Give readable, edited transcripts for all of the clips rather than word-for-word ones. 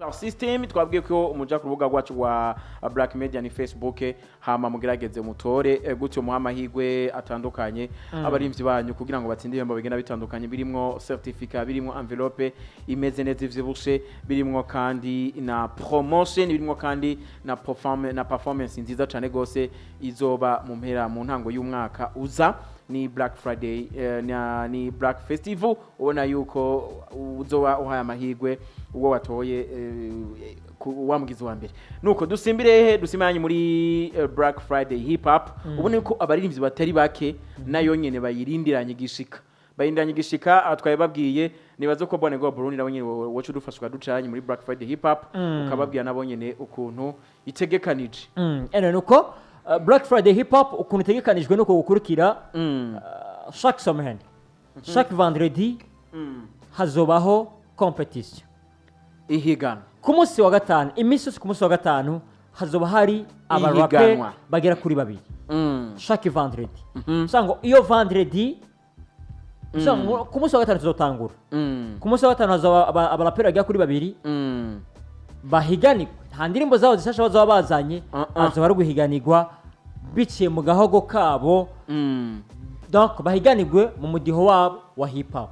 Sound system twabwiye ko umuja ku rubuga rwacu rwa Black Media ni Facebook hama mugerageze mutore gutyo muha amahirwe atandukanye abarimvyi banyu kugira ngo batsinde ibihembo bigenda bitandukanye birimwo certificate birimwo envelope imeze neza ivyibushe birimwo kandi na promotion birimwo kandi na performance nziza cyane gose izoba mu mpera mu ntango y'umwaka uza ni Black Friday ni Black Festival ubona yuko uzoba uhaye amahirwe uwo watoye wamugize wa mbere nuko dusimbanye muri Black Friday hip hop ubone ko abaririmbyi batari bake nayo nyene bayirindiranye gishika atwaye babwiye nibazo ko bone go Burundi nabo nyene wocu dufashwa ducanye muri Black Friday hip hop ukababwiye nabo nyene ukuntu itegekanije nuko Black Friday hip hop ukuntu itegekanijwe nuko gukurikira chaque semaine chaque vendredi hazobaho competition ihigana ku munsi wa gatanu imisi ku munsi wa gatanu hazoba hari abarapper bagera kuri babiri chaque vendredi sango iyo vendredi sango ku munsi wa gatanu tuzotangura ku munsi wa gatanu hazoba abarapper bagera kuri babiri bahiganirwa nta ndirimbo zabo zishasha bazoba bazanye hazoba ari guhiganirwa biciye mu gahogo kabo donc bahiganirwe mu mudiho wabo wa hip hop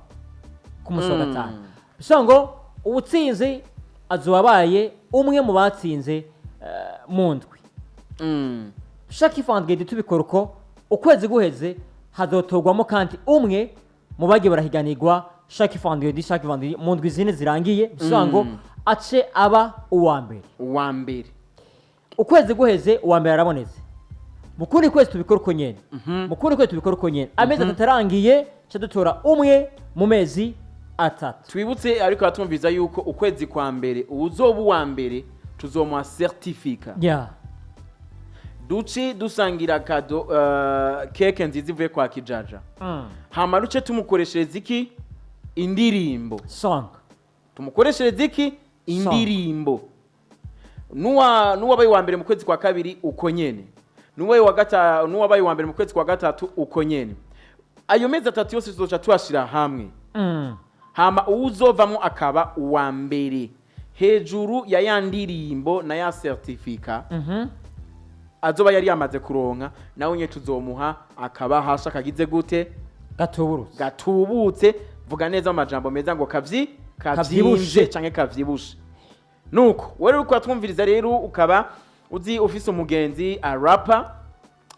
ku munsi wa gatanu sango ubutsinzi azobaye umwe mu batsinze mu ndwi chaque vendredi tubikora uko ukwezi guheze hazotogwamo kandi umwe mu bagiye barahiganirwa chaque vendredi mu ndwi zine zirangiye bisango ace aba uwa mbere ukwezi guheze uwa mbere araboneze mukundi kwezi tubikora uko nyene amezi atatarangiye cyo dutora umwe mu mezi atatu twibutse ariko atumviza yuko ukwezi kwa mbere uzoba uwa mbere tuzomuha certificate duci dusangira kado keke nziza ivuye kwa Kijaja hama ruce tumukoreshereza iki indirimbo song tumukoreshereza iki indirimbo nuwabaye wa mbere mu kwezi kwa kabiri uko nyene nuwabaye wa mbere mu kwezi kwa gatatu uko nyene ayo mezi atatu yose tuzoca tuashira hamwe hama uzovamo akaba uwa mbere hejuru ya yandirimbo na ya certificate azoba yari yamaze kuronka nawe nye tuzomuha akaba hasha kagize gute gatubutse vuga neza amajambo meza ngo kavyibushe canke kavyibushe nuko wari uko atwumviriza rero ukaba uzi ufise umugenzi a rapper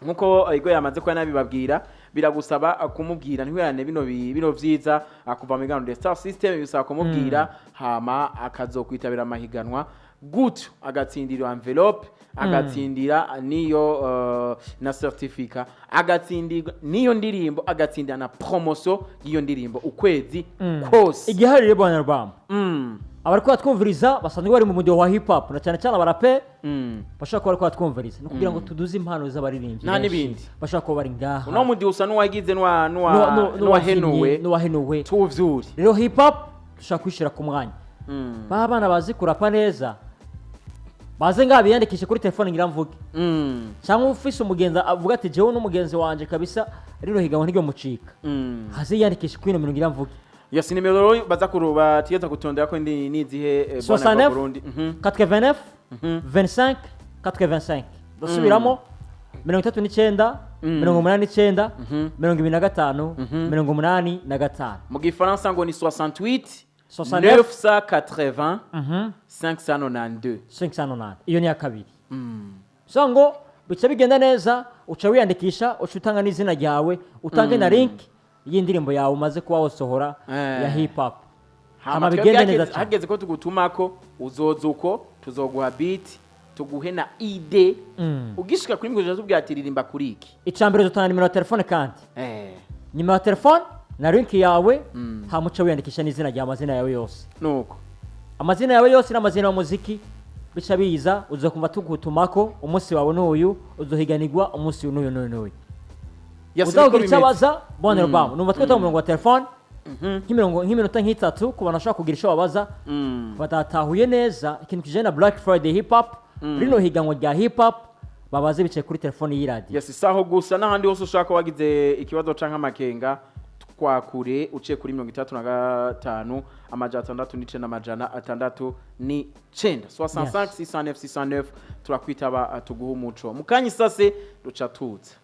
nkuko igo yamaze kwa nabibabwira biragusaba kumubwira ntihwerane bino vyiza akuva mu gano de star system bisaba kumubwira hama akazokwitabira amahiganwa gutyo agatsindira envelope agatsindira niyo na certificate agatsindira niyo ndirimbo agatsindira na promotion y'iyo ndirimbo ukwezi kose igiharire bwana Rwamba abariko batwumviriza basanzwe bari mu mudiho wa hip hop na cyane cyane abarape bashaka ko bariko batwumviriza no kugira ngo tuduze impano z'abaririmbyi nta nibindi bashaka ko bari ngaha uno mudiho usa nuwagize nuwahenuwe tuvyuri rero hip hop dushaka kwishira ku mwanya babana bazi kurapa neza baze ngabi yandikishe kuri telefone ngira mvuge cyangwa ufise umugenzi avuga ati jewe n'umugenzi wanje kabisa rero higanwa ntiryo mucika haze yandikishe kuri no ngira mvuge Yes, nimero baza kuruba tigeza gutondera ko ndi nizihe bona Burundi 89 25 85 dosubiramo 39 89 25 85 mu gifaransa ngo ni 68 980 592 iyo ni ya kabiri so ngo bica bigenda neza uca wiyandikisha ucutanga n'izina ryawe utange na link y'indirimbo yawe umaze kuba wosohora ya hip hop hama bigende neza hageze ko tugutumako uzozuko tuzoguha beat tuguhe na ide ugishika kuri mwe tubwira ati ririmba kuri iki icambere zotana nimero ya telefone kandi nimero ya telefone na link yawe hamuca wiyandikisha n'izina rya amazina yawe yose nuko amazina yawe yose n'amazina y'umuziki bica biza uzokumva tugutumako umunsi wawe n'uyu uzohiganirwa umunsi n'uyu uzagira icyabaza bone Rwamba numva twita umurongo wa telefone nk'iminota nk'itatu ku bantu bashaka kugira icyo babaza batatahuye neza ikintu kijanye na Black Friday hip hop rino higanwa rya hip hop babaze bicaye kuri telefone y'iradiyo yes saho gusa n'ahandi hose ushaka wagize ikibazo canke amakenga twakure uciye kuri 35 amajana 6 n'amajana 6 ni 9 65 609 609 turakwitaba tuguha umuco mukanya isase duca tuza